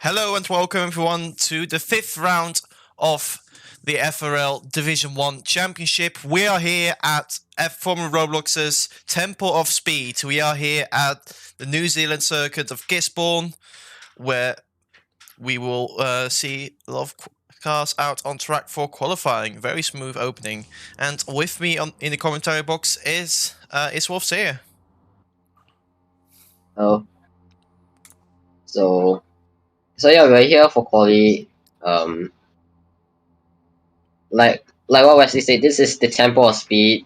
Hello and welcome everyone to the 5th round of the FRL Division 1 Championship. We are here at former Roblox's Temple of Speed. We are here at the New Zealand circuit of Gisborne, where we will see a lot of cars out on track for qualifying. Very smooth opening. And with me in the commentary box is Wolf's here. Oh. So yeah, we're here for quali. Like what Wesley said, this is the tempo of speed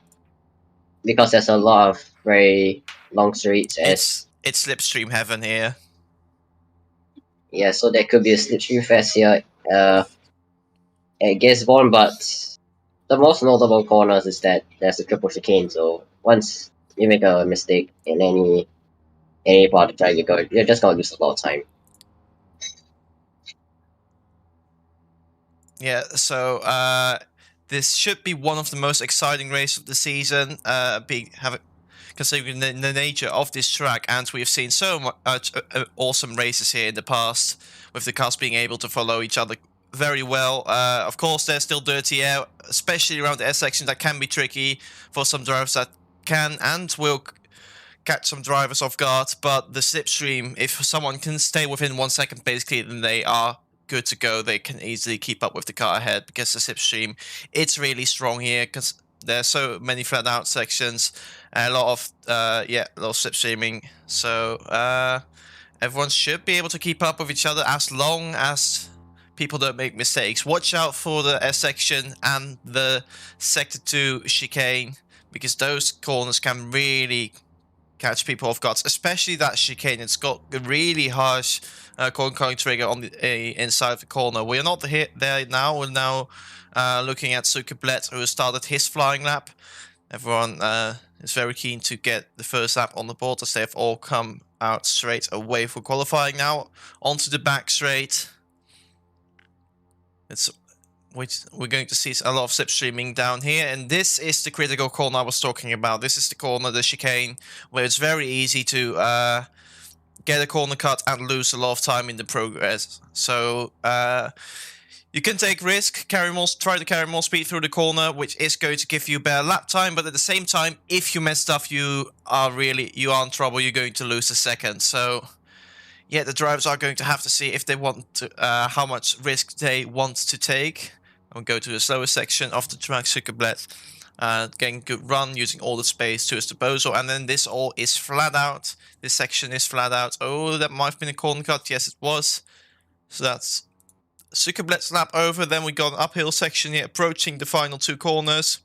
because there's a lot of very long streets. It's slipstream heaven here. Yeah, so there could be a slipstream fest here at Gisborne, but the most notable corners is that there's a triple chicane. So once you make a mistake in any part of the track, you're just gonna lose a lot of time. Yeah, so this should be one of the most exciting races of the season, considering the nature of this track, and we've seen so much awesome races here in the past, with the cars being able to follow each other very well. Of course, there's still dirty air, especially around the S section. That can be tricky for some drivers that can and will catch some drivers off guard, but the slipstream, if someone can stay within 1 second, basically, then they are good to go. They can easily keep up with the car ahead because the slipstream, it's really strong here because there's so many flat out sections, a lot of slipstreaming. So everyone should be able to keep up with each other as long as people don't make mistakes. Watch out for the S section and the sector 2 chicane, because those corners can really catch people off guard, especially that chicane. It's got a really harsh corner trigger on the inside of the corner. We're not there now. We're now looking at Zuckerblatt, who started his flying lap. Everyone is very keen to get the first lap on the board, as they have all come out straight away for qualifying. Now onto the back straight. We're going to see a lot of slipstreaming down here, and this is the critical corner I was talking about. This is the corner, the chicane, where it's very easy to get a corner cut and lose a lot of time in the progress. So you can take risk, try to carry more speed through the corner, which is going to give you better lap time, but at the same time, if you mess up, you are in trouble. You're going to lose a second. So yeah, the drivers are going to have to see if they want to, how much risk they want to take. I'll go to the slower section of the track, Zuckerblatt, getting good run, using all the space to his disposal, and then this all is flat out. This section is flat out. Oh, that might have been a corner cut. Yes, it was. So that's Zuckerblatt's lap over. Then we got an uphill section here, approaching the final 2 corners.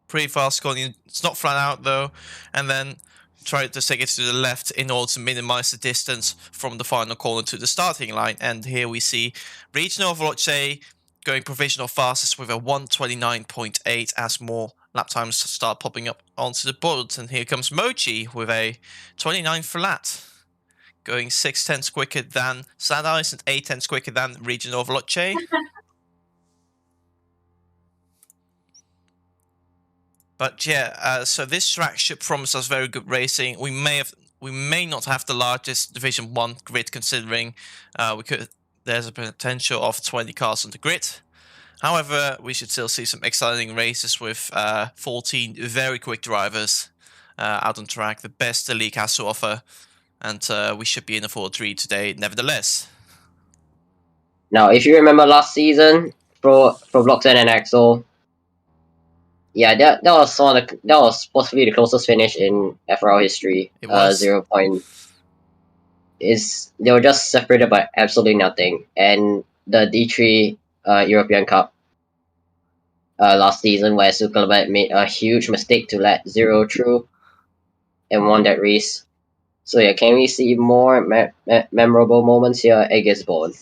Pretty fast corner. It's not flat out though, and then try to take it to the left in order to minimize the distance from the final corner to the starting line. And here we see Regional Overwatch going provisional fastest with a 1:29.8 as more lap times start popping up onto the board. And here comes Mochi with a 29 flat, going 6/10 quicker than Sad Ice and 8/10 quicker than Regional Overwatch. But yeah, so this track should promise us very good racing. We may not have the largest Division 1 grid, considering there's a potential of 20 cars on the grid. However, we should still see some exciting races with 14 very quick drivers out on track, the best the league has to offer, and we should be in a 4-3 today nevertheless. Now, if you remember last season, ROBLOX and Axel, yeah, that was possibly the closest finish in FRL history. It was 0 point. They were just separated by absolutely nothing. And the D3 European Cup last season, where Zuckerblatt made a huge mistake to let 0 through and won that race. So yeah, can we see more memorable moments here at Gisborne?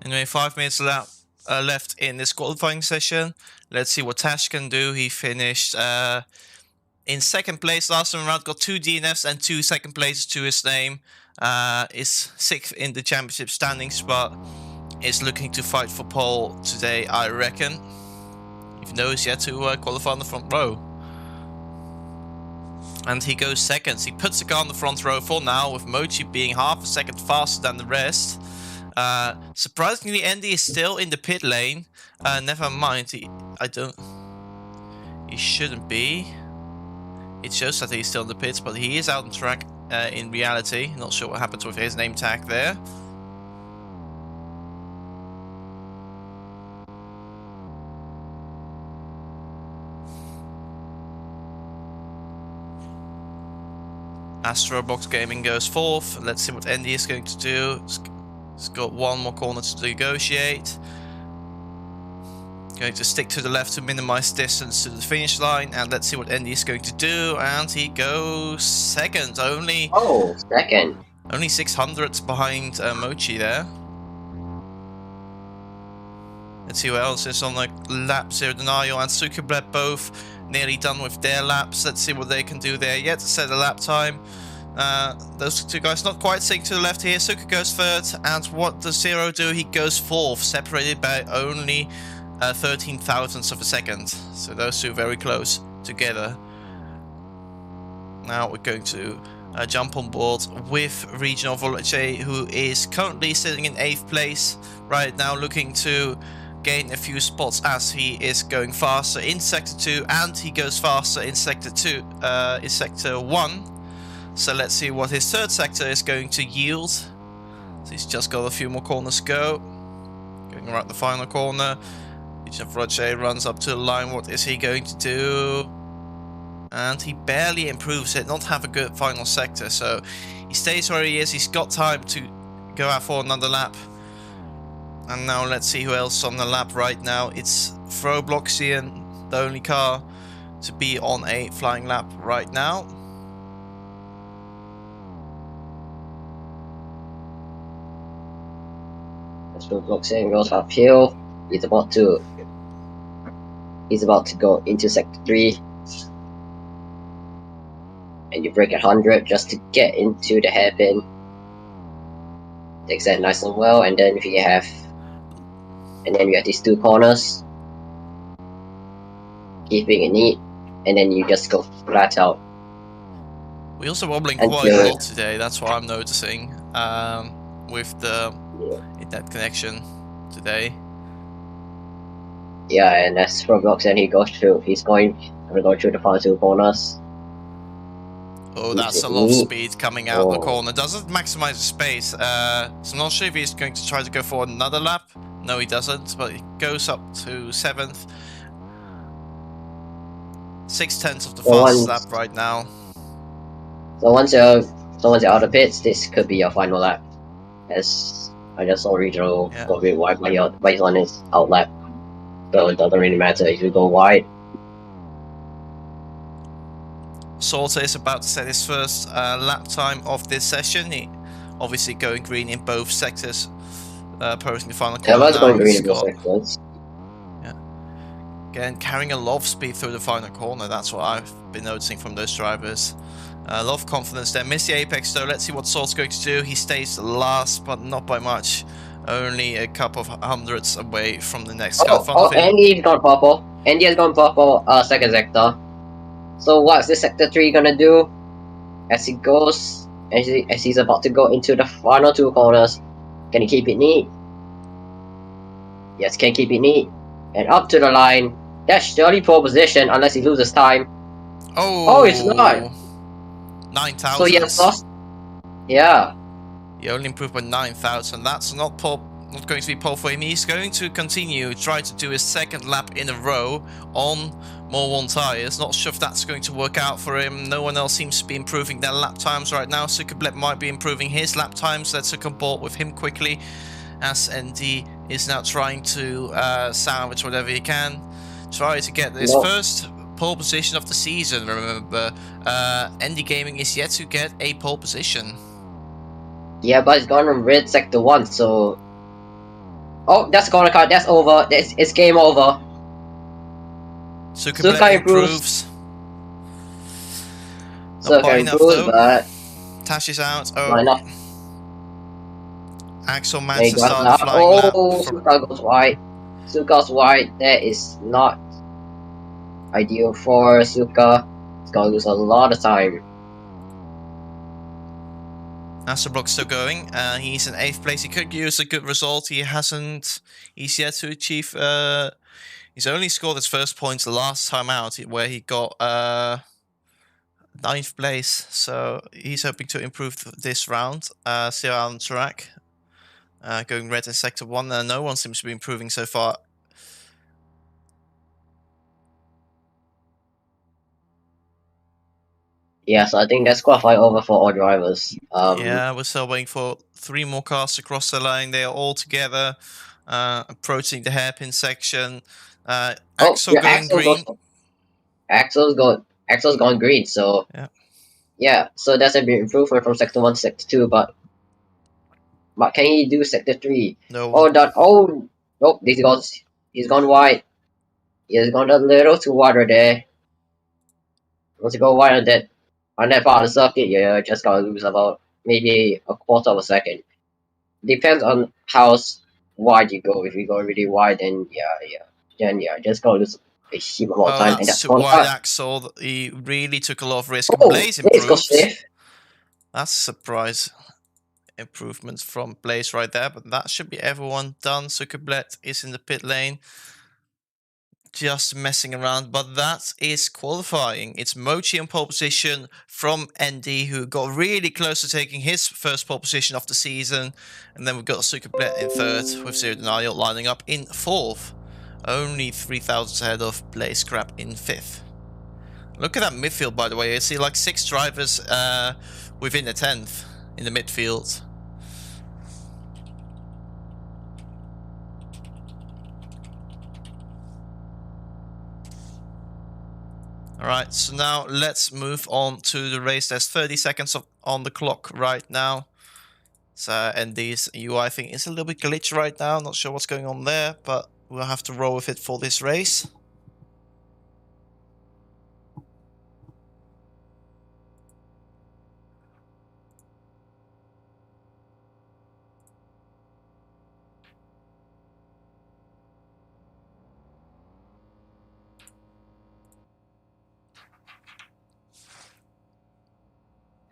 Anyway, 5 minutes left in this qualifying session. Let's see what Tash can do. He finished in 2nd place last time around, got 2 DNFs and 2 second places to his name. Is 6th in the championship standings, but is looking to fight for pole today, I reckon. He even though he's yet to qualify on the front row. And he goes seconds. He puts the car on the front row for now, with Mochi being half a second faster than the rest. Surprisingly, Andy is still in the pit lane. Never mind, he shouldn't be. It shows that he's still in the pits, but he is out on track in reality. Not sure what happens with his name tag there. As ROBLOX Gaming goes fourth. Let's see what Andy is going to do. He's got one more corner to negotiate. Going to stick to the left to minimize distance to the finish line, and let's see what Andy is going to do. And he goes second, only second, only 600 behind Mochi there. Let's see who else is on the lap. Zero Denial and Zuckerblad both nearly done with their laps. Let's see what they can do there. Yet to set a lap time. Those two guys not quite synced to the left here. Suka goes third, and what does Zero do? He goes fourth, separated by only 13 thousandths of a second. So those two very close together. Now we're going to jump on board with Regional Volage, who is currently sitting in 8th place right now, looking to gain a few spots as he is going faster in Sector 2, and he goes faster in Sector 2, in Sector 1. So let's see what his third sector is going to yield. So he's just got a few more corners to go. Going around the final corner. Roger runs up to the line. What is he going to do? And he barely improves it. Not have a good final sector. So he stays where he is. He's got time to go out for another lap. And now let's see who else on the lap right now. It's ROBLOX, the only car to be on a flying lap right now. As ROBLOX goes uphill, he's about to go into Sector 3. And you break 100 just to get into the hairpin. Takes that nice and well, and then you have these two corners, keeping it neat, and then you just go flat out. We're also wobbling quite a lot today. That's what I'm noticing with the internet connection today. Yeah, and as ROBLOX, and he's going through the final two corners. Oh, that's a lot of speed coming out the corner. Doesn't maximize the space. So I'm not sure if he's going to try to go for another lap. No, he doesn't, but he goes up to 7th. 6/10 of the fastest lap right now. So once you're out of pits, this could be your final lap. As I just saw Regional go a bit wide, but he's on his out lap. So it doesn't really matter if you go wide. Sorta is about to set his first lap time of this session. He obviously going green in both sectors, approaching the final corner. Yeah, let's now. go green in both sectors. Yeah. Again, carrying a lot of speed through the final corner. That's what I've been noticing from those drivers. A lot of confidence there. Missed the apex though. Let's see what Sort's going to do. He stays last, but not by much. Only a couple of hundreds away from the next car. Andy's gone purple. Andy has gone purple, second sector. So what's this Sector 3 gonna do? As he goes, as he's about to go into the final two corners, can he keep it neat? Yes, can keep it neat. And up to the line. That's surely pole position unless he loses time. Oh, it's not. 9,000. So he has lost. Yeah. He only improved by 9,000. That's not going to be pole for him. He's going to continue, try to do his second lap in a row on more one tires. Not sure if that's going to work out for him. No one else seems to be improving their lap times right now. Zuckerblad might be improving his lap times. Let's look on board with him quickly, as ND is now trying to salvage whatever he can. Try to get his first pole position of the season. Remember, ND Gaming is yet to get a pole position. Yeah, but it's gone from red Sector 1, so... Oh, that's a corner car. That's over. It's game over. Suka improves. Suka improves, but... Tash is out. Oh. Axel managed to start the flying lap. Suka goes wide. Suka's wide. That is not Ideal for Suka. He's gonna lose a lot of time. ROBLOX still going. He's in 8th place. He could use a good result. He's yet to achieve. He's only scored his first points last time out, where he got 9th place. So he's hoping to improve this round. Still on track. Going red in sector 1. No one seems to be improving so far. Yeah, so I think that's qualifying over for all drivers. Yeah, we're still waiting for 3 more cars to cross the line. They are all together, approaching the hairpin section. Axel yeah, going green. Axel's gone green. So yeah, so that's a big improvement from sector 1 to sector 2. But can he do sector 3? No. Nope. He's gone wide. He's gone a little too wider there. Once you go wide on that part of the circuit, you're just gonna lose about maybe a quarter of a second. Depends on how wide you go. If you go really wide, then just gonna lose a heap of time. That's and that's too wide, Axel. He really took a lot of risk. Blaze improves. That's a surprise improvement from Blaze right there, but that should be everyone done. Zuckerblatt is in the pit lane, just messing around, but that is qualifying. It's Mochi on pole position from Andy, who got really close to taking his first pole position of the season, and then we've got Zuckerblatt in 3rd, with Zero Denial lining up in 4th. Only 3 thousandths ahead of Blaze Crab in 5th. Look at that midfield, by the way. I see like 6 drivers within the 10th in the midfield. Alright, so now let's move on to the race. There's 30 seconds on the clock right now. So, and this UI thing is a little bit glitched right now. Not sure what's going on there, but we'll have to roll with it for this race.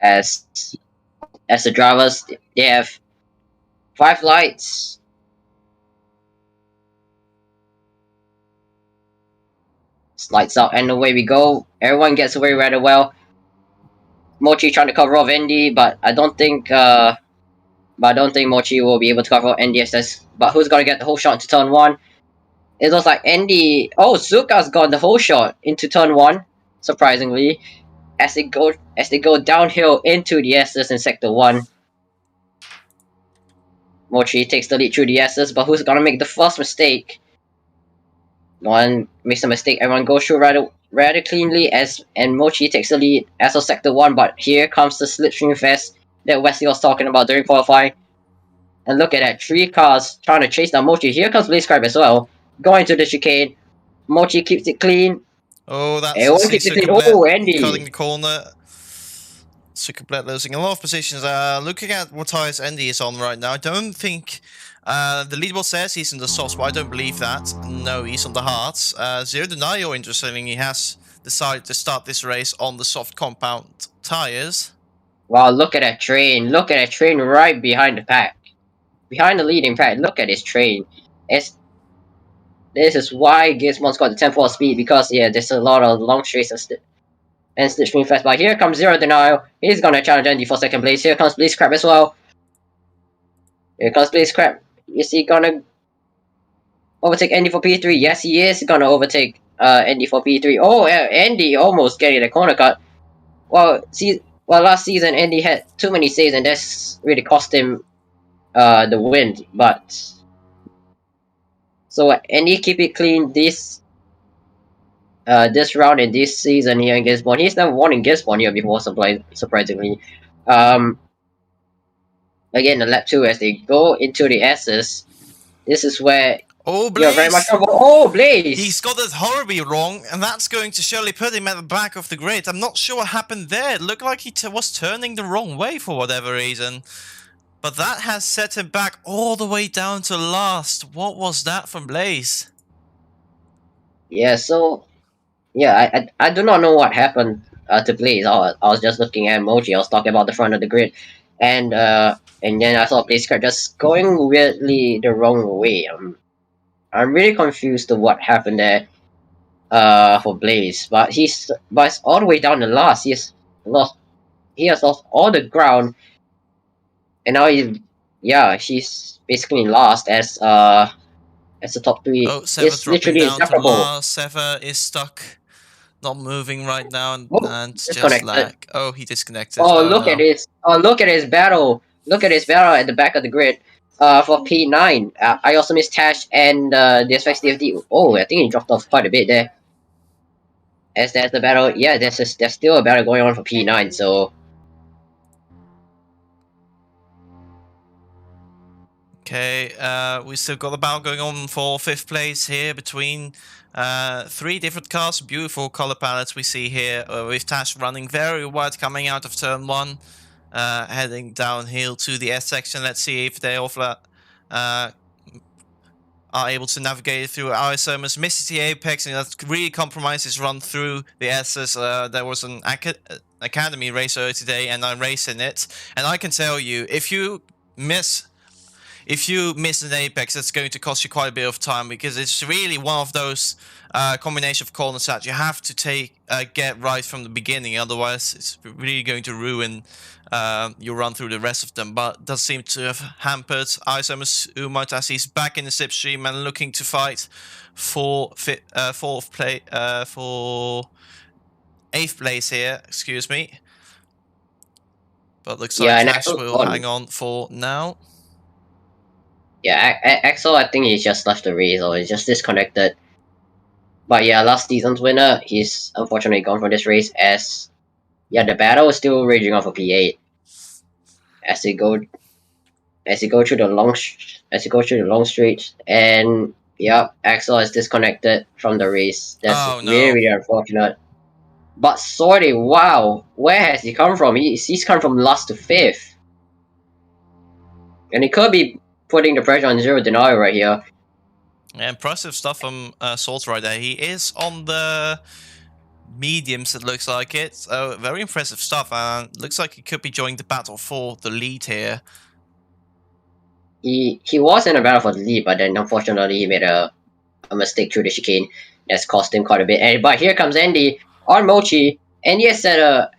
As the drivers, they have 5 lights. Lights out, and away we go. Everyone gets away rather well. Mochi trying to cover off Andy, but I don't think Mochi will be able to cover off Andy. But who's gonna get the whole shot into turn 1? It looks like Andy. Oh, Zuka's got the whole shot into turn 1. Surprisingly, as they go downhill into the S's in sector 1. Mochi takes the lead through the S's, but who's gonna make the first mistake? No one makes a mistake. Everyone goes through rather cleanly and Mochi takes the lead as of sector 1. But here comes the slipstream fest that Wesley was talking about during qualifying. And look at that, 3 cars trying to chase down Mochi. Here comes Blaze Crab as well, going to the chicane. Mochi keeps it clean. Oh, that's Everyone keeps it clean. Oh, Andy cutting the corner. Zuckerblatt losing a lot of positions. Looking at what tires Andy is on right now, I don't think the leaderboard says he's in the softs, but I don't believe that. No, he's on the hards. Zero Denial, interestingly, he has decided to start this race on the soft compound tires. Wow, look at that train. Look at that train right behind the pack. Behind the leading pack, look at this train. This is why Gizmon's got the 10-4 speed, because yeah, there's a lot of long straights and slipstream fast. But here comes Zero Denial. He's gonna challenge Andy for 2nd place. Here comes Blaze Crab as well. Here comes Blaze Crab. Is he gonna overtake Andy for P3? Yes, he is gonna overtake Andy for P3. Oh, Andy almost getting the corner cut. Well, last season Andy had too many saves, and that's really cost him the win. But so Andy keep it clean this round in this season here in Gisborne. He's never won in Gisborne here before, surprisingly. Again, the lap 2 as they go into the S's. This is where you're very much trouble. Oh, Blaze! He's got it horribly wrong, and that's going to surely put him at the back of the grid. I'm not sure what happened there. It looked like he was turning the wrong way for whatever reason. But that has set him back all the way down to last. What was that from Blaze? Yeah, so yeah, I do not know what happened to Blaze. I was just looking at Mochi. I was talking about the front of the grid, and then I saw Blaze card just going weirdly the wrong way. I'm really confused to what happened there for Blaze, but it's all the way down the last. He has lost all the ground, and now she's basically lost as the top three. Oh, Sever It's dropping literally down to inseparable. last. Sever is stuck, not moving right now, Oh, and just disconnected. like, oh, he disconnected. Oh, Oh look at no. this! Oh, look at his battle! Look at his battle at the back of the grid. For P9, I also missed Tash and the festivity. Oh, I think he dropped off quite a bit there. As there's the battle, yeah, there's still a battle going on for P9. So Okay, we still got the battle going on for 5th place here between 3 different cars. Beautiful color palettes we see here with Tash running very wide coming out of turn 1, heading downhill to the S section. Let's see if they are able to navigate through ISOMers, misses the apex, and that really compromised his run through the S's. There was an academy race earlier today, and I raced in it, and I can tell you, if you miss an apex, it's going to cost you quite a bit of time, because it's really one of those combination of corners that you have to get right from the beginning. Otherwise, it's really going to ruin your run through the rest of them. But does seem to have hampered Isomus Umut, as he's back in the slipstream and looking to fight for for 8th place here. Excuse me. But looks yeah, like and Tash Axel's will gone. hang on for now. Yeah, Axel, I think he's just left the race or he's just disconnected. But yeah, last season's winner, he's unfortunately gone from this race as the battle is still raging on for P8 as they go through the long stretch, and Axel is disconnected from the race. That's Oh really no. really unfortunate. But Sorty, wow, where has he come from? He's come from last to 5th, and he could be putting the pressure on Zero Denial right here. Impressive stuff from Salt right there. He is on the mediums, it looks like it. So very impressive stuff, and looks like he could be joining the battle for the lead here. He was in a battle for the lead, but then unfortunately he made a mistake through the chicane that's cost him quite a bit. But here comes Andy on Mochi. Andy has set a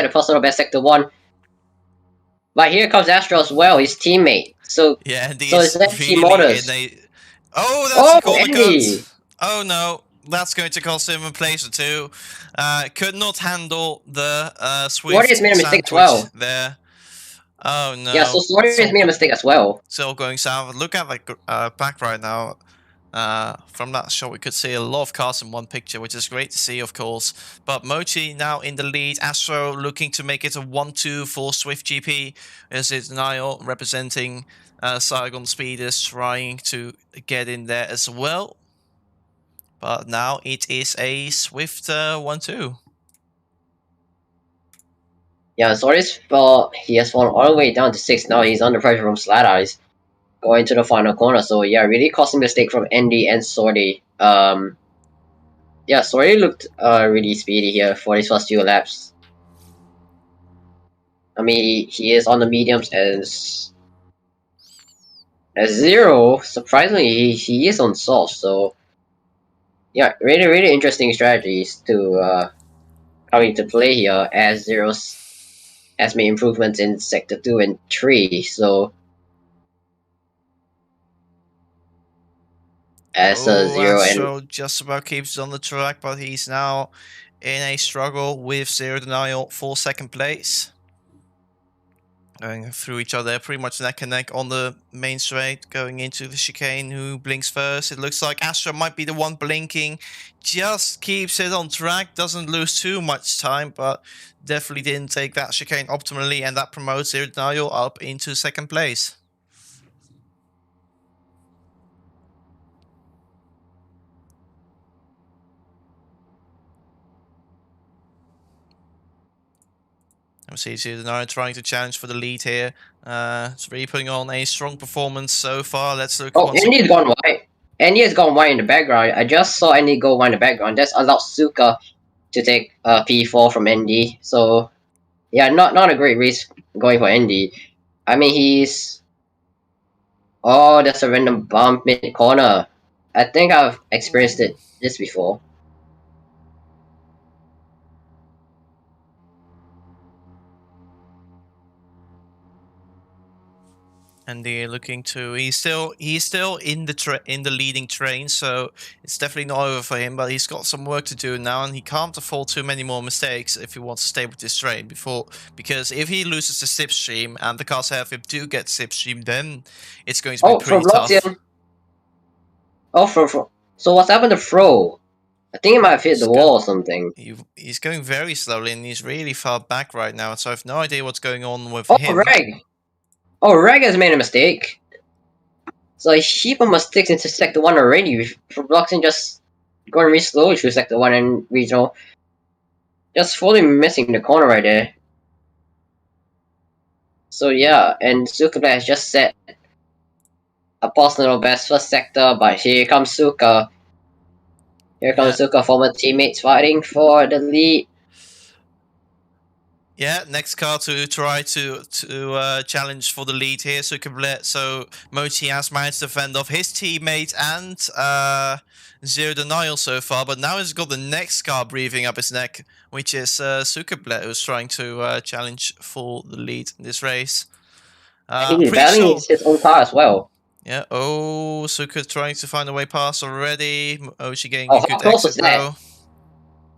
personal best sector 1. But here comes Astro as well, his teammate. So Yeah, and so it's he's that team really in orders. a... Oh, that's Oh, a corner Andy! cut. Oh no, that's going to cost him a place or 2. Could not handle the Sorty has swift made a mistake as sandwich well. there. Oh Yeah, so no. Sorty has made a mistake as well. Still going south. Look at the back right now. From that shot, we could see a lot of cars in one picture, which is great to see, of course. But Mochi now in the lead. Astro looking to make it a 1-2 for Swift GP. As it's Niall representing Saigon Speeders, trying to get in there as well. But now it is a Swift 1-2. Yeah, he has fallen all the way down to 6. Now he's under pressure from Slat Eyes going to the final corner. So yeah, really costly mistake from Andy and Sorty. Yeah, Sorty looked really speedy here for his first few laps. I mean, he is on the mediums as Zero. Surprisingly, he is on soft. So yeah, really really interesting strategies to come into play here as Zero's has made improvements in sector 2 and 3. So as Zero and Astro just about keeps it on the track, but he's now in a struggle with Zero Denial for 2nd place. Going through each other pretty much neck and neck on the main straight, going into the chicane. Who blinks first? It looks like Astro might be the one blinking. Just keeps it on track, doesn't lose too much time, but definitely didn't take that chicane optimally, and that promotes Zero Denial up into 2nd place. We see Zero Denial trying to challenge for the lead here. It's really putting on a strong performance so far. Let's look oh, once Andy's gone wide. Andy has gone wide in the background. I just saw Andy go wide in the background. That's allowed Suka to take P4 from Andy. So yeah, not a great risk going for Andy. I mean he's oh that's a random bump mid corner. I think I've experienced this before. And they're looking to. He's still in the leading train, so it's definitely not over for him. But he's got some work to do now, and he can't afford too many more mistakes if he wants to stay with this train because if he loses the slipstream and the cars ahead of him do get slipstream, then it's going to be pretty tough. So what's happened to Fro? I think he might have hit the wall or something. He's going very slowly, and he's really far back right now. So I have no idea what's going on with him. Reg has made a mistake. So a heap of mistakes into Sector 1 already. For Bloxing just going really slowly through Sector 1 and regional. Just fully missing the corner right there. So yeah, and Suka has just set a personal best first sector, but here comes Suka. Here comes Suka, former teammates fighting for the lead. Yeah, next car to try to challenge for the lead here. So Mochi has managed to fend off his teammate and Zero Denial so far, but now he's got the next car breathing up his neck, which is Sukablet, who's trying to challenge for the lead in this race. He's battling his own car as well. Yeah, Suka trying to find a way past already. Mochi getting a good exit though.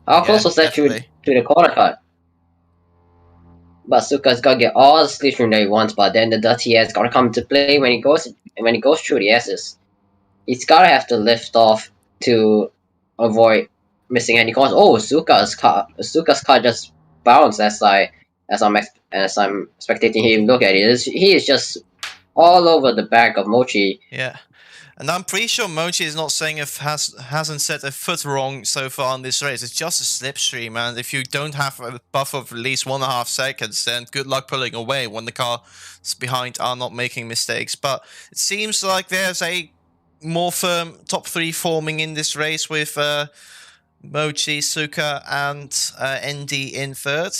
How close was that to the corner cut? But Suka's gotta get all the slipstream that he wants, but then the dirty ass gotta come into play when he goes through the S's. He's gotta have to lift off to avoid missing any corners. Oh, Suka's car just bounced as I'm spectating him look at it. He is just all over the back of Mochi. Yeah. And I'm pretty sure Mochi is not saying hasn't set a foot wrong so far in this race. It's just a slipstream, and if you don't have a buffer of at least 1.5 seconds, then good luck pulling away when the cars behind are not making mistakes. But it seems like there's a more firm top 3 forming in this race with Mochi, Suka, and ND in third.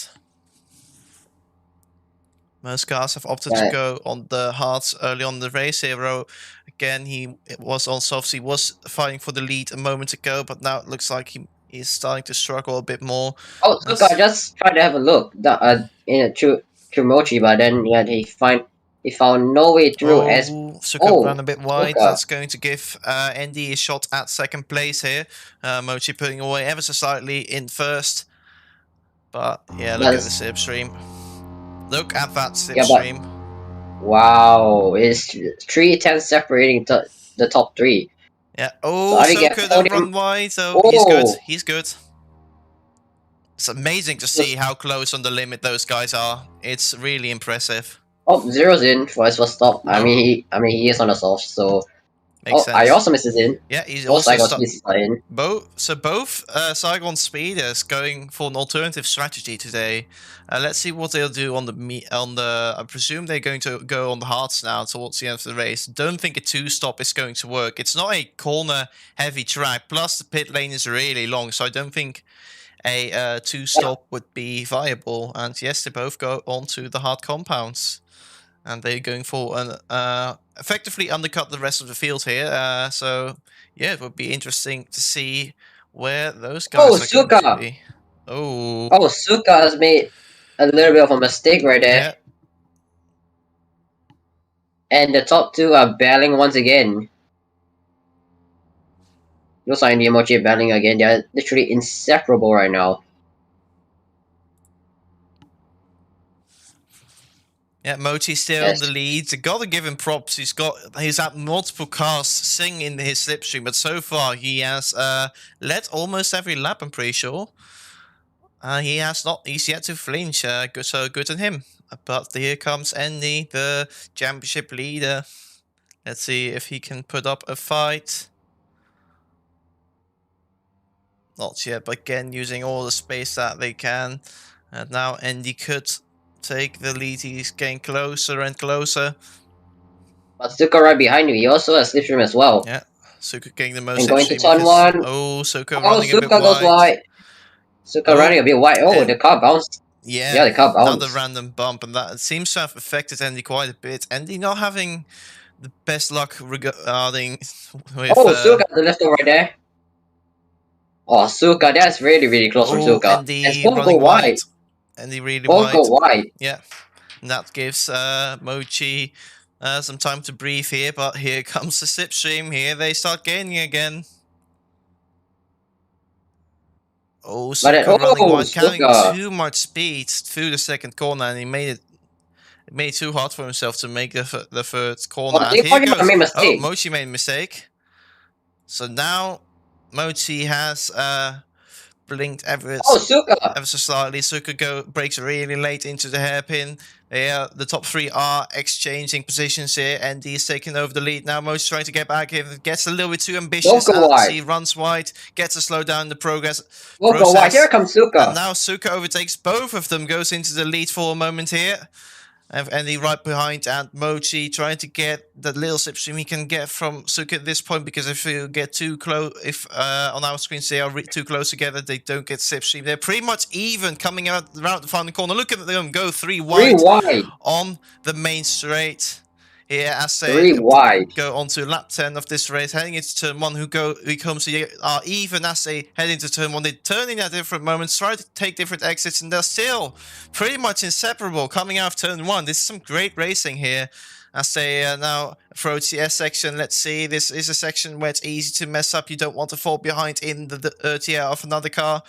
Most cars have opted to go on the hards early on the race. Hero, again, he was fighting for the lead a moment ago, but now it looks like he is starting to struggle a bit more. Oh, Suka just tried to have a look through Mochi, but then he found no way through. Suka ran a bit wide. Suka. That's going to give ND a shot at second place here. Mochi putting away ever so slightly in first. But yeah, look at the slipstream. Look at that slipstream. Wow, it's 3 tenths separating the top 3. Yeah. Oh, so Suka don't run wide. So he's good. He's good. It's amazing to see how close on the limit those guys are. It's really impressive. Oh, Zero's in for his first stop. No. I mean he is on the soft, so. Makes sense. I also misses in. Yeah, he's also in. Both Saigon speeders going for an alternative strategy today. Let's see what they'll do on the. I presume they're going to go on the hards now towards the end of the race. Don't think a 2-stop is going to work. It's not a corner-heavy track. Plus, the pit lane is really long, so I don't think a 2-stop would be viable. And yes, they both go onto the hard compounds. And they're going for an effectively undercut the rest of the field here. So yeah, it would be interesting to see where those guys are going to be. Suka has made a little bit of a mistake right there. Yeah. And the top 2 are battling once again. Looks like the Mochi are battling again. They're literally inseparable right now. Yeah, Mochi's still in the lead. You gotta give him props. He's had multiple cars sing in his slipstream, but so far he has led almost every lap. I'm pretty sure. He's yet to flinch. Good on him. But here comes Andy, the championship leader. Let's see if he can put up a fight. Not yet, but again using all the space that they can. And now Andy could take the lead. He's getting closer and closer. But Suka right behind you. He also has slipstream as well. Yeah. Suka getting the most And going to slipstream turn because... 1. Oh, Suka Oh, running a bit Suka goes wide. wide. Suka Oh, running a bit wide. Oh, and- the car bounced. Yeah, Yeah, the car another bounced. random bump, and that seems to have affected Andy quite a bit. Andy not having the best luck regarding with... Oh, Suka, the left over there. Oh, Suka, that's really, really close from Suka. And Andy both go running wide. wide. Andy really Both wide. go wide. Yeah, and that gives Mochi some time to breathe here, but here comes the slipstream. Here they start gaining again. Oh, Suka running wide, carrying Suka. too much speed through the second corner, and he made it too hard for himself to make the third corner. Oh, And they here probably goes. made a Oh, mistake. Mochi made a mistake. So now Mochi has blinked ever Suka. so slightly. Suka breaks really late into the hairpin. The top three are exchanging positions here. Andy is taking over the lead now. Mochi's trying to get back in. Gets a little bit too ambitious. Don't go wide. He runs wide. Gets to slow down the process. Go wide. Here comes Suka. And now Suka overtakes both of them. Goes into the lead for a moment here. And Andy right behind, and Mochi trying to get the little slipstream he can get from Suka at this point, because if you get too close, if on our screens they are too close together, they don't get slipstream. They're pretty much even coming out around the final corner. Look at them go three wide on the main straight. Here as they go on to lap 10 of this race, heading into turn 1, who comes to are even as they head into turn 1. They turn in at different moments, try to take different exits, and they're still pretty much inseparable coming out of turn 1. This is some great racing here as they now approach the S section. Let's see, this is a section where it's easy to mess up. You don't want to fall behind in the tier of another car.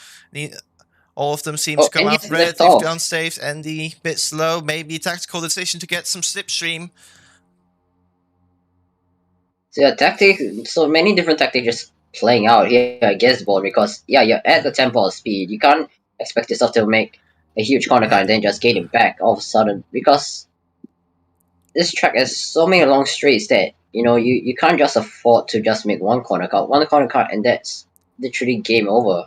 All of them seem to come out relatively unsafe. Andy bit slow, maybe a tactical decision to get some slipstream. So many different tactics just playing out here against Ball, because you're at the tempo of speed. You can't expect yourself to make a huge corner cut and then just gain it back all of a sudden, because this track has so many long straights that you can't just afford to just make one corner cut, and that's literally game over.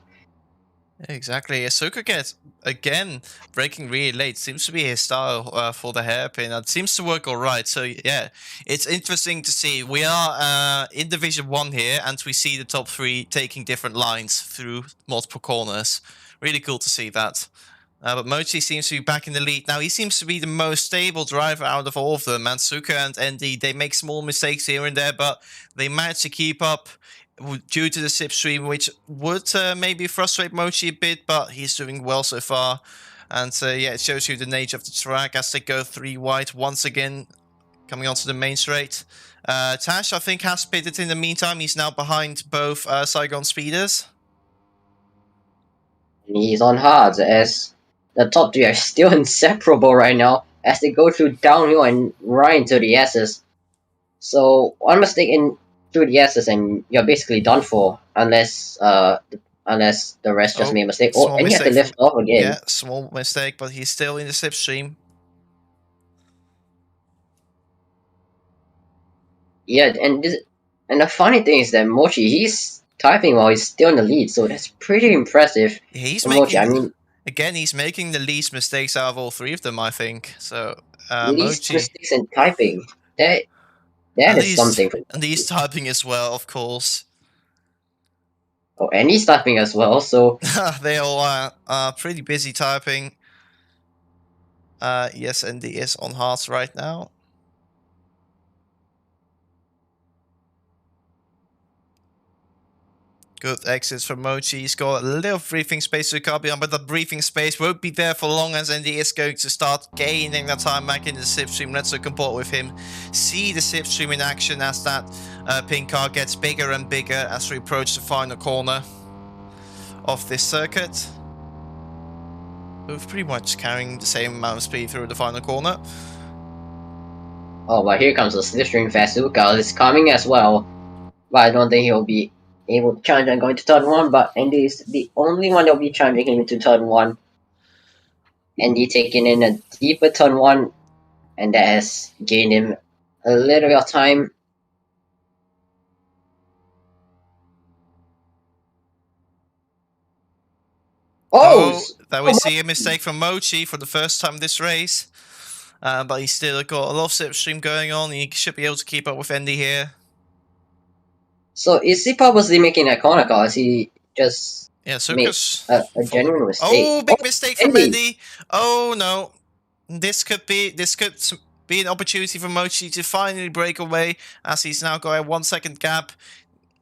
Exactly. Suka gets again breaking really late. Seems to be his style for the hairpin. It seems to work all right. So yeah, it's interesting to see. We are in Division 1 here, and we see the top 3 taking different lines through multiple corners. Really cool to see that. But Mochi seems to be back in the lead now. He seems to be the most stable driver out of all of them. And Suka and Andy, they make small mistakes here and there, but they manage to keep up due to the slipstream, which would maybe frustrate Mochi a bit, but he's doing well so far. And yeah, it shows you the nature of the track as they go 3 wide once again, coming onto the main straight. Tash, I think, has pitted in the meantime. He's now behind both Saigon speeders. And he's on hard, as the top 3 are still inseparable right now as they go through downhill and right into the S's. So one mistake through the S's and you're basically done for, unless the rest just made a mistake. And he has to lift off again. Yeah, small mistake, but he's still in the slipstream. Yeah, and the funny thing is that Mochi, he's typing while he's still in the lead, so that's pretty impressive. He's Mochi, again, he's making the least mistakes out of all 3 of them, I think. So least Mochi, mistakes in typing. That is something. And he's typing as well, of course. Oh, and he's typing as well, so... They all are pretty busy typing. Yes, and he is on hearts right now. Good exits from Mochi. He's got a little breathing space to car behind, but the breathing space won't be there for long as Andy is going to start gaining that time back in the slipstream. Let's comport with him. See the slipstream in action as that pink car gets bigger and bigger as we approach the final corner of this circuit. Both pretty much carrying the same amount of speed through the final corner. Oh, but here comes the slipstream Fasuka. It's coming as well, but I don't think he'll be able to challenge and going to turn 1, but Andy is the only one that will be challenging him into turn 1. Andy taking in a deeper turn 1, and that has gained him a little bit of time. That we see a mistake from Mochi for the first time this race. But he's still got a lot of slipstream going on. He should be able to keep up with Andy here. So is he purposely making that corner cut? Is he just Yeah, made Suka's a genuine mistake? Oh, big mistake from Andy! Andy. Oh no, this could be an opportunity for Mochi to finally break away, as he's now got a 1 second gap.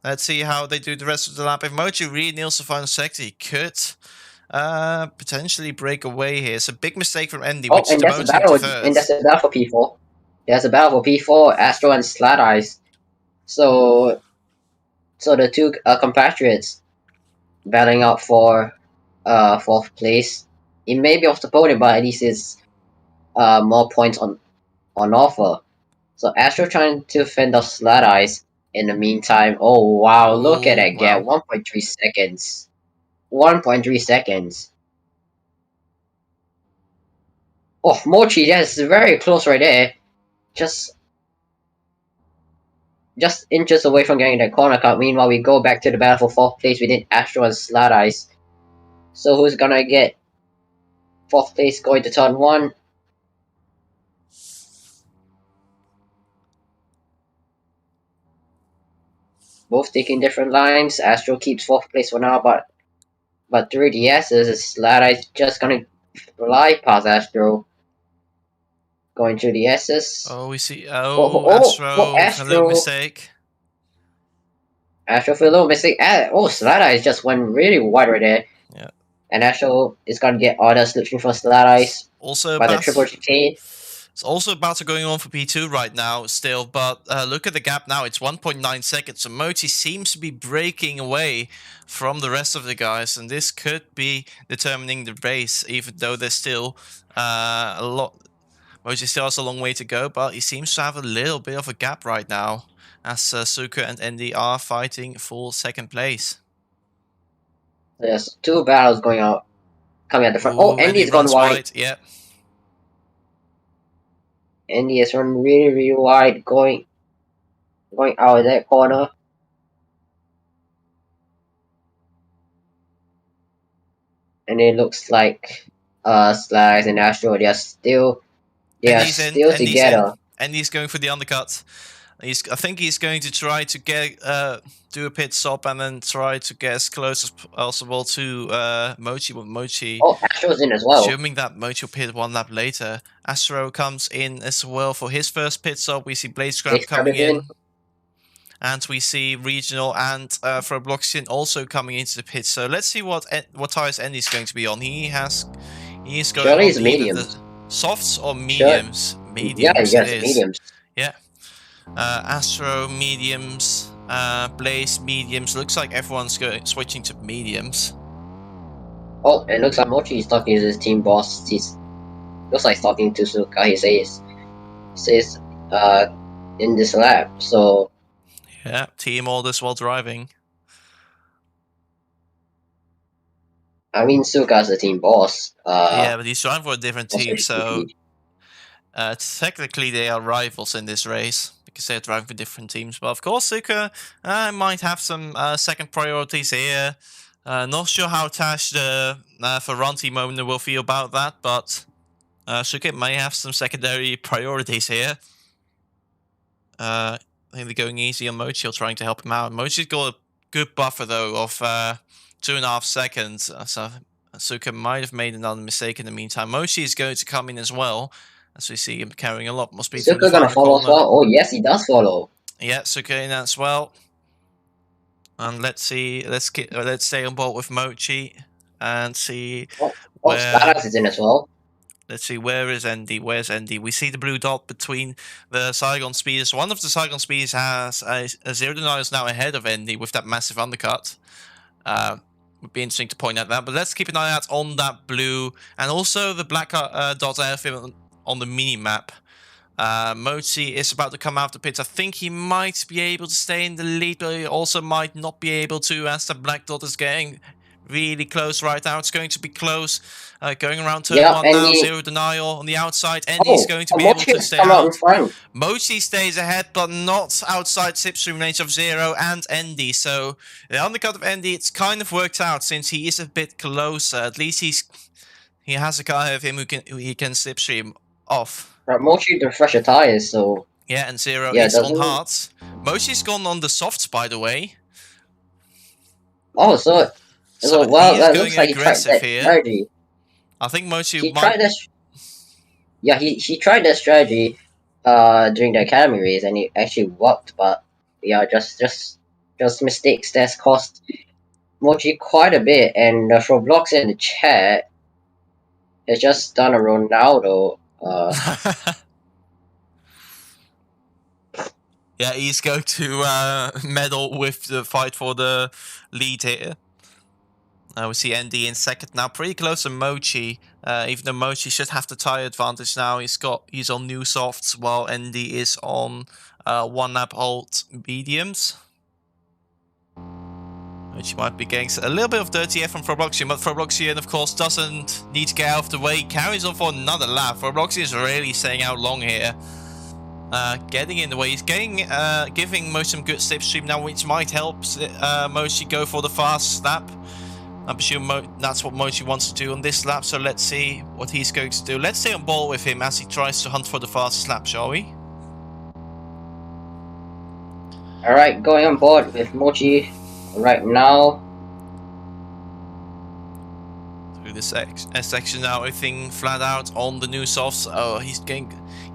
Let's see how they do the rest of the lap. If Mochi really nails the final sector, he could potentially break away here. It's a big mistake from Andy, Oh, which is and that's a demoting him to battle. third. And that's a battle for P4. There's a battle for P4, Astro and Slat Eyes. So the two compatriots battling out for 4th place. It may be off the podium, but at least it's more points on offer. So Astro trying to fend off Slat Eyes. In the meantime, oh wow, look at that gap, 1.3 seconds. 1.3 seconds. Oh, Mochi, that's very close right there. Just inches away from getting that corner cut. Meanwhile, we go back to the battle for 4th place within Astro and Slat Eyes. So who's gonna get 4th place going to turn 1? Both taking different lines. Astro keeps 4th place for now, but through the S's, Slat Eyes just gonna fly past Astro. Going through the S's. Oh, we see. Astro. A little mistake. Astro for a little mistake. Slat Eyes just went really wide right there. Yeah. And Astro is gonna get order slipstream from Slat Eyes. Also by the triple chicane. It's also battle going on for P2 right now still, but look at the gap now. It's 1.9 seconds. So Mochi seems to be breaking away from the rest of the guys, and this could be determining the race, even though there's still a lot. Mochi still has a long way to go, but he seems to have a little bit of a gap right now, as Suka and Andy are fighting for 2nd place. There's 2 battles going out, coming at the front. Oh, Andy's gone wide. Yeah. Andy has run really, really wide, going out of that corner. And it looks like Slice and Astro, they are still together. And he's going for the undercut. I think he's going to try to get do a pit stop and then try to get as close as possible to Mochi. But Mochi, Astro's in as well. Assuming that Mochi will pit 1 lap later, Astro comes in as well for his first pit stop. We see Blaze Scrap coming in. And we see Regional and ROBLOX also coming into the pit. So let's see what tires Andy's going to be on. He is going Surely on it's mediums. Softs or mediums? Sure. Mediums. Yeah, mediums. Yeah. Astro mediums, Blaze mediums. Looks like everyone's switching to mediums. Oh, it looks like Mochi is talking to his team boss. Looks like he's talking to Suka. He says in this lap. So yeah, team orders while driving. I mean, Suka's the team boss. Yeah, but he's driving for a different team, so technically they are rivals in this race because they're driving for different teams. But of course, Suka might have some second priorities here. Not sure how Tash, the Ferranti moment, will feel about that, but Suka may have some secondary priorities here. I think they're going easy on Mochi, trying to help him out. Mochi's got a good buffer, though, of 2.5 seconds. So Suka might have made another mistake in the meantime. Mochi is going to come in as well, as we see him carrying a lot more speed. Suka gonna follow as well? Oh, yes, he does follow. Yeah, Suka in as well. And let's see, let's stay on board with Mochi and see where Stardust is in as well. Let's see, where is Andy? Where's Andy? We see the blue dot between the Saigon speeders. One of the Saigon speeders has a 0 denials now ahead of Andy with that massive undercut. Would be interesting to point out that, but let's keep an eye out on that blue and also the black dot airfield on the mini map. Mochi is about to come out of the pits. I think he might be able to stay in the lead, but he also might not be able to, as the black dot is getting really close right now. It's going to be close. Going around turn 1 now, 0 denial on the outside. And he's going to be able to stay out. Mochi stays ahead, but not outside slipstream range of 0 and Andy. So the undercut of Andy, it's kind of worked out since he is a bit closer. At least he has a guy of him who he can slipstream off. Mochi to fresher tires, so Yeah, and 0 Yeah, is on doesn't. hards. Mochi's gone on the softs, by the way. Oh, so So well, he is that going looks like he tried aggressive that here. strategy. I think Mochi He might... tried that. Yeah, he tried that strategy during the academy race, and it actually worked. But yeah, just mistakes that's cost Mochi quite a bit. And ROBLOX in the chat has just done a Ronaldo. Yeah, he's going to medal with the fight for the lead here. We see Andy in second now, pretty close to Mochi. Even though Mochi should have the tire advantage now, he's on new softs while Andy is on 1 lap old mediums. Mochi might be getting a little bit of dirty air from Robloxian, but Robloxian, of course, doesn't need to get out of the way. Carries on for another lap. Robloxian is really staying out long here. Getting in the way. He's giving Mochi some good slipstream now, which might help Mochi go for the fast lap. I'm sure that's what Mochi wants to do on this lap, so let's see what he's going to do. Let's stay on ball with him as he tries to hunt for the fastest lap, shall we? Alright, going on board with Mochi right now. Through this section now, everything flat out on the new softs. Oh, he's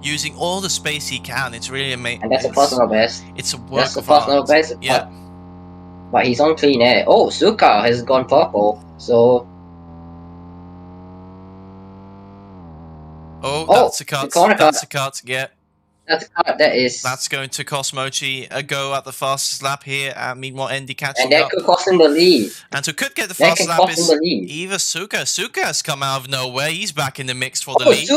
using all the space he can. It's really amazing. And that's a personal best. It's a work That's a of art. personal best. Yeah. But he's on clean air. Oh, Suka has gone purple. So. Oh, that's a cut. That's a cut. Yeah. That's a cut. That is. That's going to cost Mochi a go at the fastest lap here. Meanwhile, Andy catching up. And that could cost him the lead. And who could get the fastest lap is either Suka. Suka has come out of nowhere. He's back in the mix for the lead.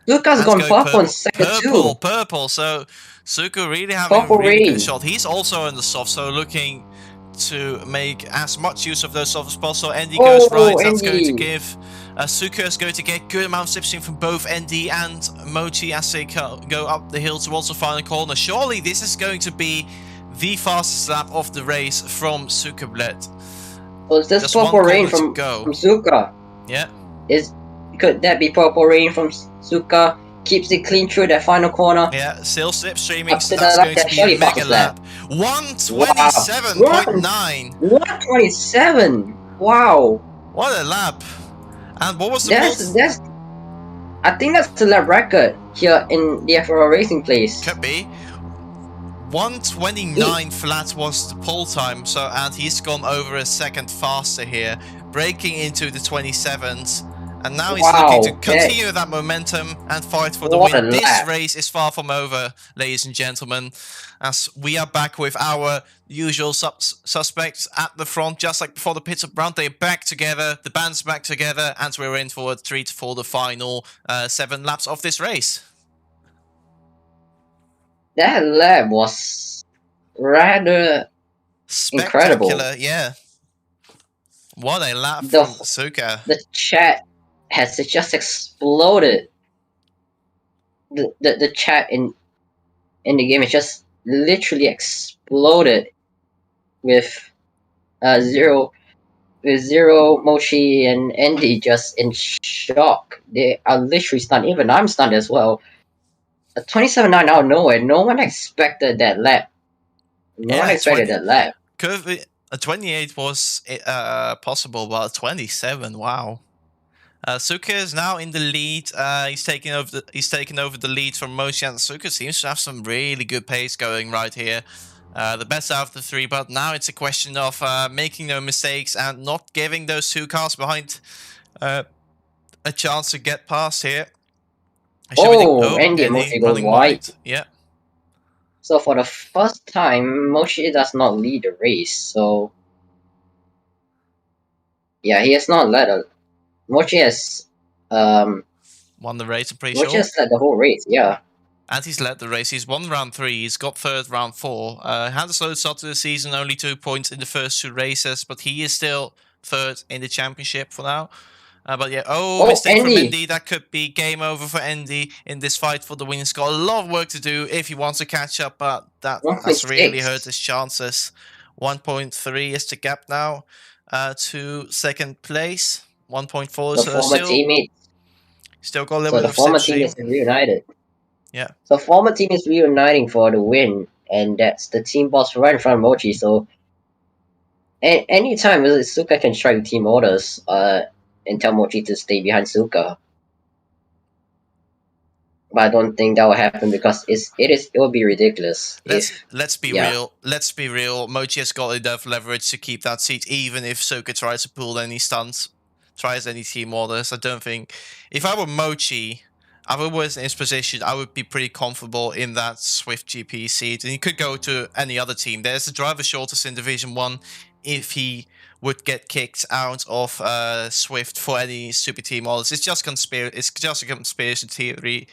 Suka's gone purple in second too. Purple. So Suka really having a really good shot. He's also in the soft, so looking to make as much use of those softs as possible. Andy goes right. That's going to give Suka is going to get good amount of slipstream from both Andy and Mochi as they go up the hill towards the final corner. Surely this is going to be the fastest lap of the race from Suka Bled. So is this purple rain from Suka? Yeah. Could that be purple rain from Suka? Keeps it clean through that final corner. Yeah, still slipstreaming, so that's going to be a mega lap. 127.9. Wow. 127. Wow. What a lap. And what was the I think that's the lap record here in the FRL Racing place. Could be. 129 flat was the pole time, so and he's gone over a second faster here, breaking into the 27s. And now he's looking to continue that momentum and fight for the win. This race is far from over, ladies and gentlemen, as we are back with our usual suspects at the front, just like before the pit stop round. They're back together, the band's back together, and we're in for a treat for the final 7 laps of this race. That lap was rather incredible. Yeah. What a lap from Suka. The chat has just exploded. The chat in the game has just literally exploded with zero Mochi and Andy just in shock. They are literally stunned. Even I'm stunned as well. A 27.9 out of nowhere. No one expected that lap. No one expected that lap. A 28 was possible, but a 27, wow. Suka is now in the lead. He's taking over the lead from Mochi, and Suka seems to have some really good pace going right here. The best out of the 3, but now it's a question of making no mistakes and not giving those 2 cars behind a chance to get past here. Andy and Mochi go wide. Yeah. So for the first time, Mochi does not lead the race. So yeah, he has not led Mochi has won the race, I'm pretty sure. Mochi has led the whole race, yeah. And he's led the race. He's won round 3. He's got third round 4. Had a slow start to the season, only 2 points in the first 2 races, but he is still third in the championship for now. But yeah, mistake from Andy. That could be game over for Andy in this fight for the win. He's got a lot of work to do if he wants to catch up, but that has really hurt his chances. 1.3 is the gap now to second place. 1.4 is still got a little bit of former teammates reunited. Yeah. So former team is reuniting for the win, and that's the team boss right in front of Mochi. So anytime Suka can strike team orders, and tell Mochi to stay behind Suka. But I don't think that will happen because it will be ridiculous Let's be yeah. real. Let's be real. Mochi has got enough leverage to keep that seat, even if Soka tries to pull any stunts, tries any team orders. I don't think. If I were Mochi, I was in his position, I would be pretty comfortable in that Swift GP seat, and he could go to any other team. There's a driver shortage in Division 1 if he would get kicked out of Swift for any stupid team orders. It's just a conspiracy theory.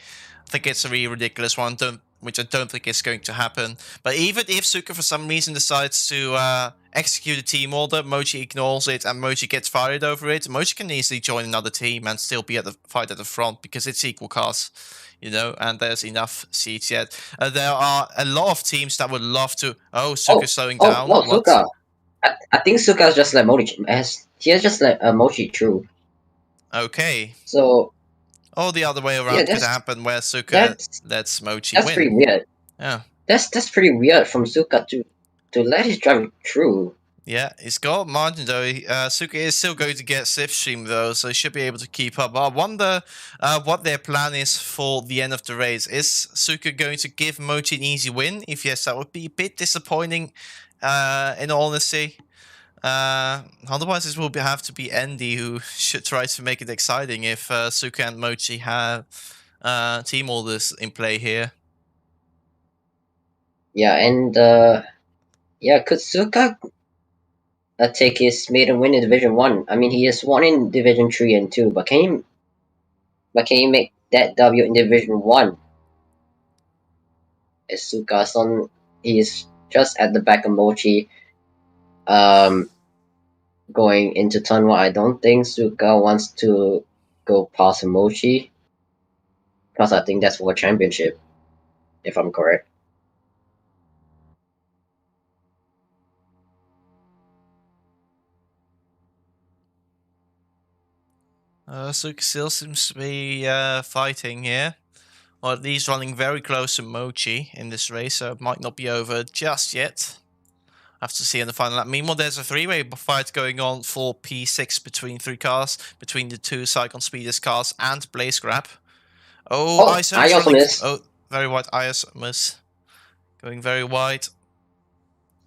I think it's a really ridiculous one, which I don't think is going to happen. But even if Suka for some reason decides to execute a team order, Mochi ignores it and Mochi gets fired over it, Mochi can easily join another team and still be at the fight at the front because it's equal cars, you know, and there's enough seats yet. There are a lot of teams that would love to. Oh, Suka's slowing down. No, What? Suka. I think Suka's just let Mochi. He has just let Mochi through. Okay. So the other way around could happen where Suka lets Mochi win. That's pretty weird. Yeah. That's pretty weird from Suka to let his driver through. Yeah, he's got margin though. Suka is still going to get slipstream though, so he should be able to keep up. I wonder what their plan is for the end of the race. Is Suka going to give Mochi an easy win? If yes, that would be a bit disappointing, in all honesty. Otherwise, it will have to be Andy who should try to make it exciting if Suka and Mochi have team orders in play here. Yeah, and could Suka take his maiden win in Division 1? I mean, he has won in Division 3 and 2, but can he make that W in Division 1? Is Suka's on? He's just at the back of Mochi. Going into turn 1, I don't think Suka wants to go past Mochi, because I think that's World Championship, if I'm correct. Suka still seems to be fighting here. Or at least running very close to Mochi in this race, so it might not be over just yet. Have to see in the final lap. Meanwhile, there's a three-way fight going on for P6 between three cars, between the two Cyclone Speeders cars and Blaze Grab. Isomus. Oh, very wide Isomus. Going very wide.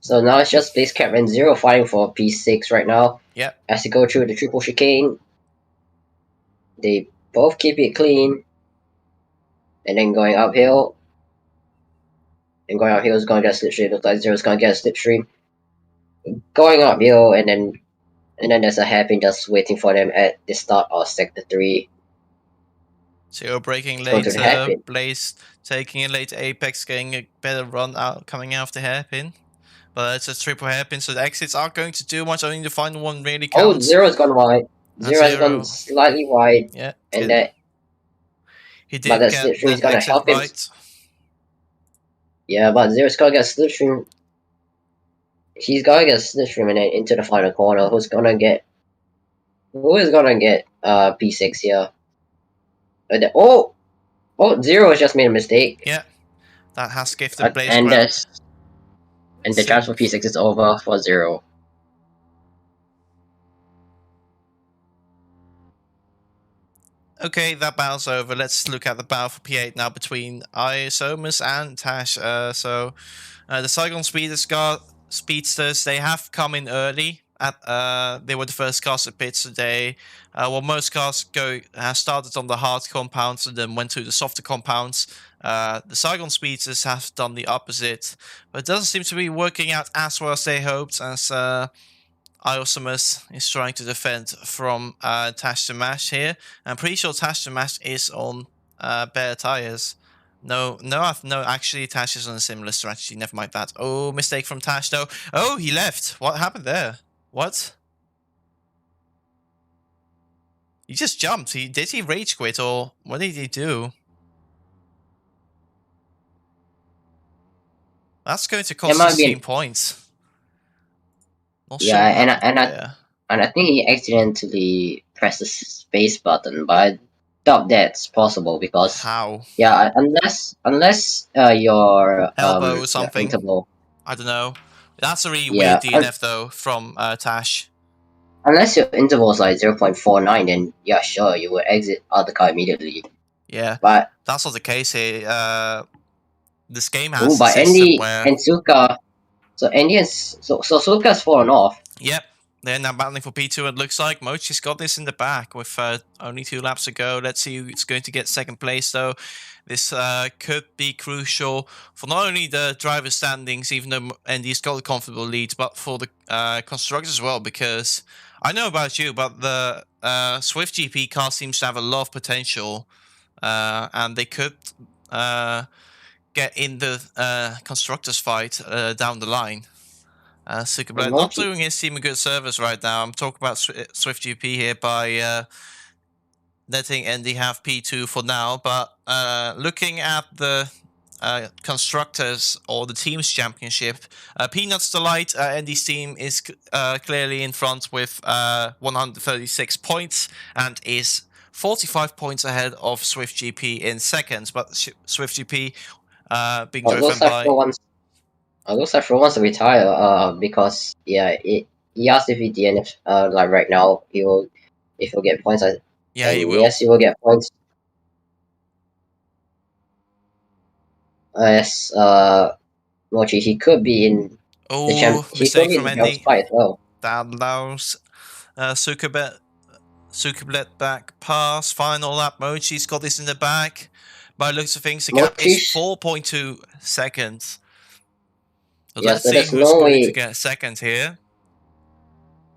So now it's just Blaze Cap and Zero fighting for P6 right now. Yeah. As they go through the triple chicane, they both keep it clean. And then going uphill. And going uphill is going to get a slipstream. Looks like Zero's going to get a slipstream. Going uphill, and then there's a hairpin just waiting for them at the start of Sector 3. Zero braking later, Blaze taking a late apex, getting a better run out, coming out of the hairpin. But it's a triple hairpin, so the exits aren't going to do much. Only the final one really counts. Oh, Zero's gone wide. Zero's gone slightly wide. Yeah. And that. He did get that slipstream is going to help him. Yeah, but Zero's going to get slipstream. He's going to get slipstream and then into the final corner. Who is going to get P6 here? Zero has just made a mistake. Yeah, that has gifted Blaze and the chance for P6 is over for Zero. Okay, that battle's over. Let's look at the battle for P8 now between Isomus and Tash. The Cyclone Speedsters, they have come in early. They were the first cars to pit today. Most cars have started on the hard compounds and then went to the softer compounds. The Cyclone Speedsters have done the opposite, but it doesn't seem to be working out as well as they hoped, as Isomus is trying to defend from Tash to Mash here. I'm pretty sure Tash to Mash is on bare tires. No, actually Tash is on a similar strategy. Never mind that. Oh, mistake from Tash though. Oh, he left. What happened there? What? He just jumped. Did he rage quit or what did he do? That's going to cost 16 points. Not sure and I think he accidentally pressed the space button, but I doubt that's possible because How? yeah, unless your Elbow or your something? interval, I don't know. That's a really yeah, weird DNF though from Tash. unless your interval is like 0.49, then yeah, sure, you will exit out the car immediately. Yeah, But that's not the case here. This game has a but system Andy where, and Suka, so Andy and so Suka's fallen off. yep, they're now battling for P2. It looks like Mochi's got this in the back with only 2 laps to go. Let's see who's going to get second place though. This could be crucial for not only the driver standings, even though Andy's got a comfortable lead, but for the constructors as well. Because I know about you, but the Swift GP car seems to have a lot of potential, and they could get in the constructors fight down the line. Sukerblatt not Mochi, doing his team a good service right now. I'm talking about Swift GP here by letting Andy have P2 for now, but looking at the constructors or the teams championship, Peanuts Delight, Andy's team is clearly in front with 136 points and is 45 points ahead of Swift GP in seconds, but Swift GP being driven by... looks like for wants to retire. Because yeah, he asked if he DNF like right now, he will if he'll get points. Yeah, he And will. yes, he will get points. Yes, Mochi, he could be in the champ. Oh, He could mistake be in from the champ Andy. spot as well. That allows Sukerblatt back pass. Final lap. Mochi's got this in the back. By looks of things, the gap is 4.2 seconds. So Yeah, let's so see there's who's no going way. to get second here.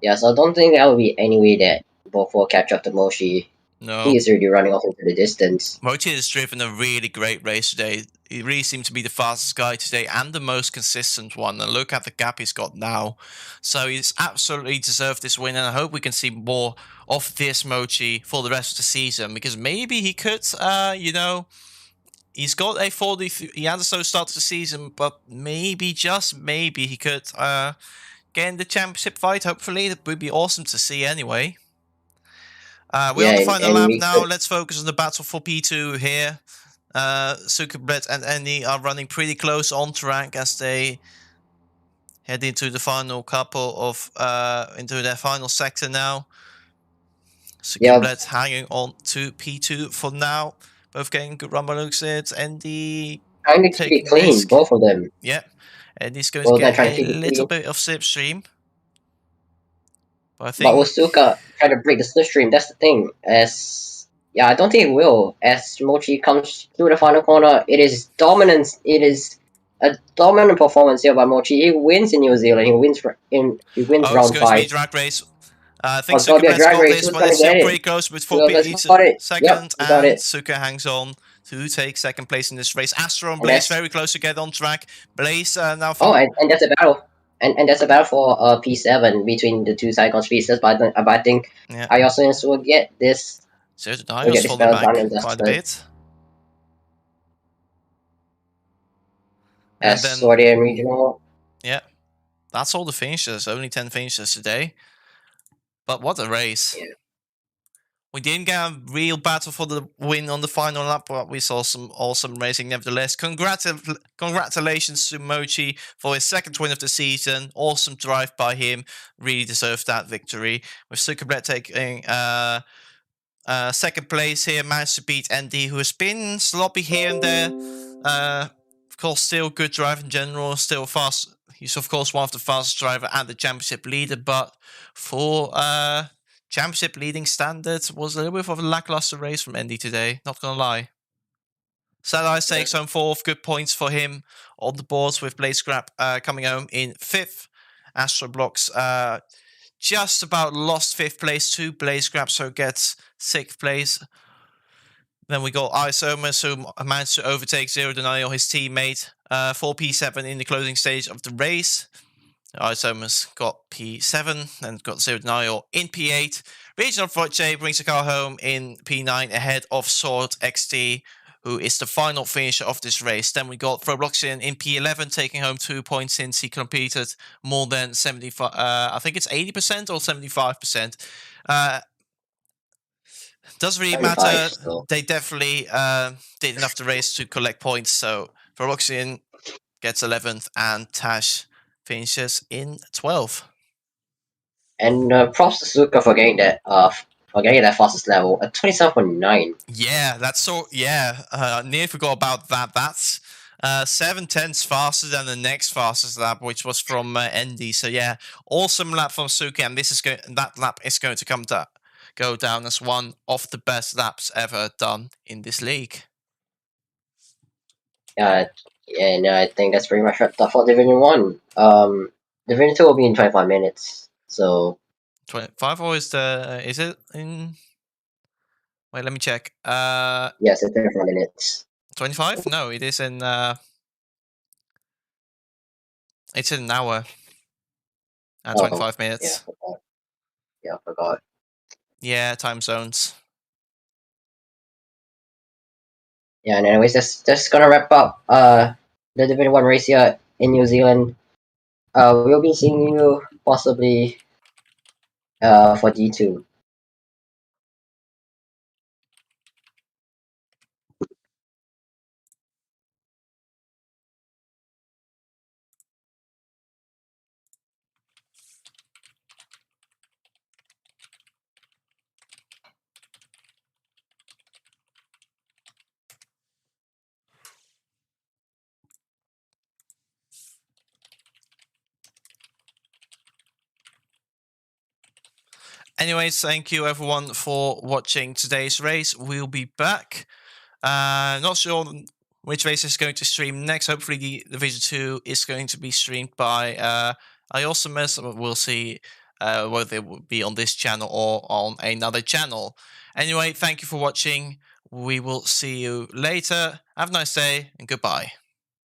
Yeah, so I don't think there will be any way that both will catch up to Mochi. No. He is already running off into the distance. Mochi has driven a really great race today. He really seemed to be the fastest guy today and the most consistent one. And look at the gap he's got now. So he's absolutely deserved this win. And I hope we can see more of this Mochi for the rest of the season. Because maybe he could, you know, he's got a 40. He had a slow start to the season. But maybe, just maybe, he could get in the championship fight. Hopefully, that would be awesome to see anyway. We're on the final lap now. Let's focus on the battle for P2 here. Sukerblatt and Andy are running pretty close on track as they head into the final couple of into their final sector now. Sukerblatt hanging on to P2 for now. Both getting good run by looks at Andy trying to keep it clean, risk. Both of them. Yep. Andy's going to get a little bit of slipstream. But Usuka try to break the slipstream. That's the thing. Yeah, I don't think it will. As Mochi comes through the final corner, it is dominance. It is a dominant performance here by Mochi. He wins in New Zealand. He wins round 5. It's going to be a drag race. I think Suka got this, but it's still pretty close with 4 second, and Suka hangs on to take second place in this race. Astro and Blaze very close to get on track. Blaze now... and that's a battle. And that's a battle for P7 between the two Cyclone speedsters, but I think Iosins will get this. So the Dios fall back quite a bit. And then Sorty and Regional. Yeah. That's all the finishers. Only 10 finishers today. But what a race. Yeah. We didn't get a real battle for the win on the final lap, but we saw some awesome racing nevertheless. Congratulations to Mochi for his second win of the season. Awesome drive by him. Really deserved that victory. With Sukerblatt taking second place here, managed to beat Andy, who has been sloppy here and there. Of course, still good drive in general, still fast. He's of course one of the fastest driver and the championship leader, but for championship leading standards was a little bit of a lackluster race from Andy today, not gonna lie. Sadai takes home 4th, good points for him on the boards with Blaze Scrap coming home in 5th. ROBLOX just about lost 5th place to Blaze Scrap, so gets 6th place. Then we got Isomas, who managed to overtake Zero Denial, his teammate, for P7 in the closing stage of the race. Isomas got P7 and got Zero Denial in P8. Regional Voce brings the car home in P9 ahead of Sword XT, who is the final finisher of this race. Then we got ROBLOX in P11, taking home 2 points since he competed more than 75. I think it's 80% or 75%. Doesn't really 75 matter. still. They definitely did enough the race to collect points. So Veroxian gets 11th and Tash finishes in 12th. And props to Suka for getting that fastest level at 27.9. Yeah, that's so. Yeah, nearly forgot about that. That's 7/10 faster than the next fastest lap, which was from Andy. So yeah, awesome lap from Suki, and this is that lap is going to go down as one of the best laps ever done in this league. And I think that's pretty much wrapped up for Division 1. Division 2 will be in 25 minutes. So 25 or is it in? Wait, let me check. yes, it's 25 minutes. 25? No, it is in. It's in an hour and 25 minutes. Yeah, I forgot. Yeah, I forgot. Yeah, time zones. Yeah, and anyways, that's gonna wrap up the Division 1 race here in New Zealand. We'll be seeing you possibly for D2. Anyways, thank you everyone for watching today's race. We'll be back. Not sure which race is going to stream next. Hopefully the Division 2 is going to be streamed by Iosamus. We'll see whether it will be on this channel or on another channel. Anyway, thank you for watching. We will see you later. Have a nice day and goodbye.